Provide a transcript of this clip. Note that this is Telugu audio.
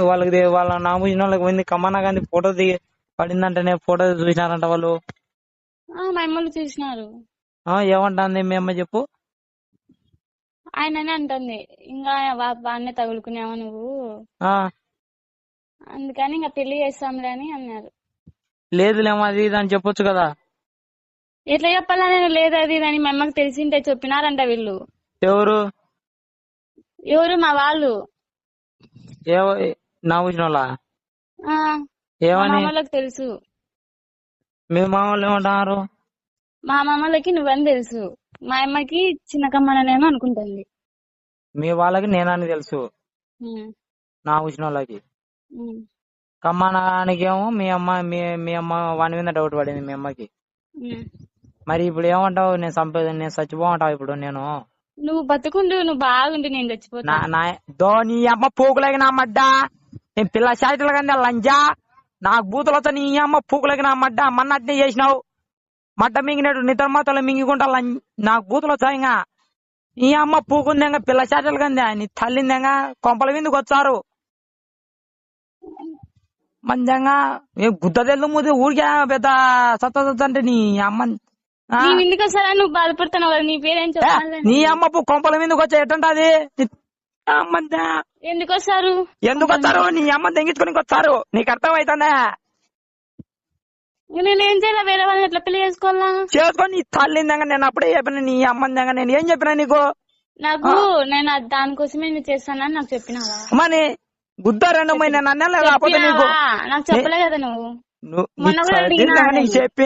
వాళ్ళకి వాళ్ళ నామూసిన వాళ్ళకి పోయింది కమ్మన్న గాంధీ ఫోటో దిగి పడిందంటేనే ఫోటో చూసినారంట వాళ్ళు. మా అమ్మలు చూసినారు. ఏమంటుంది మీ అమ్మ చెప్పు. ఆయననే అంటుంది ఇంకా వాడినే తగులుకునేవా నువ్వు, అందుకని ఇంకా పెళ్లి చేస్తాంలే అని అన్నారు. లేదులేమో అది ఇది అని చెప్పొచ్చు కదా. ఎట్లా చెప్పాలా నేను లేదు అది అని మా అమ్మకి తెలిసింటే చెప్పినారంట వీళ్ళు. ఎవరు మా వాళ్ళు నామూసిన వాళ్ళ ఏమని మామూలకు తెలుసు. మీ మామూలు ఏమంటున్నారు? మా మామూలకి నువ్వని తెలుసు, మా అమ్మకి చిన్న కమ్మనేమో అనుకుంటుంది. మీ వాళ్ళకి నేనని తెలుసు, నామూసిన వాళ్ళకి. కమ్మనానికి ఏమో మీ అమ్మ వాని మీద డౌట్ పడింది మీ అమ్మకి. మరి ఇప్పుడు ఏమంటావు? నేను చచ్చిపోమంటావు ఇప్పుడు? నేను నువ్వు బతుకుండు, నువ్వు బాగుండు, నేను చచ్చిపోతా. నీ అమ్మ పూకులకి నా మడ్డ, నేను పిల్ల శాటిల కంటే లంజా, నాకు బూతులతో నీ అమ్మ పూకులకి నా మడ్డ. మన్నట్నే చేసినావు, మడ్డ మింగినట్టు నిద్ర మాతలు మింగికుంటా నాకు బూతులు వచ్చాయింగా. నీ అమ్మ పూకుందేగా పిల్ల శాటిల కందే, నీ తల్లిందేగా కొంపల విందుకు వచ్చారు మందంగా. గుద్ద తెల్లు ముద్దు ఊరికే పెద్ద సత్త అంటే నీ అమ్మ. నువ్వు బాధపడుతున్నావు కదా, నీ పేరేం చెప్పాలి? నీ అమ్మ కొంపల మీదకి వచ్చా ఎట్టంటది? ఎందుకు వస్తారు? నీ అమ్మ తెంగించుకొని వచ్చారు, నీకు అర్థం అవుతుందా? నేనేం చేయాలి? వేరే వాళ్ళని ఎట్లా పెళ్లి చేసుకోవాలా? చేసుకొని నీ తల్లిందంగా. నేను అప్పుడే చెప్పిన నీ అమ్మందంగా. నేను ఏం చెప్పినా నీకు? నేను దానికోసమే నువ్వు చేస్తానని నాకు చెప్పినావా? మరి గుద్ద 2 నేను అన్నా లేకపోతే నీకు నాకు చెప్పలే కదా నువ్వు. చెప్పి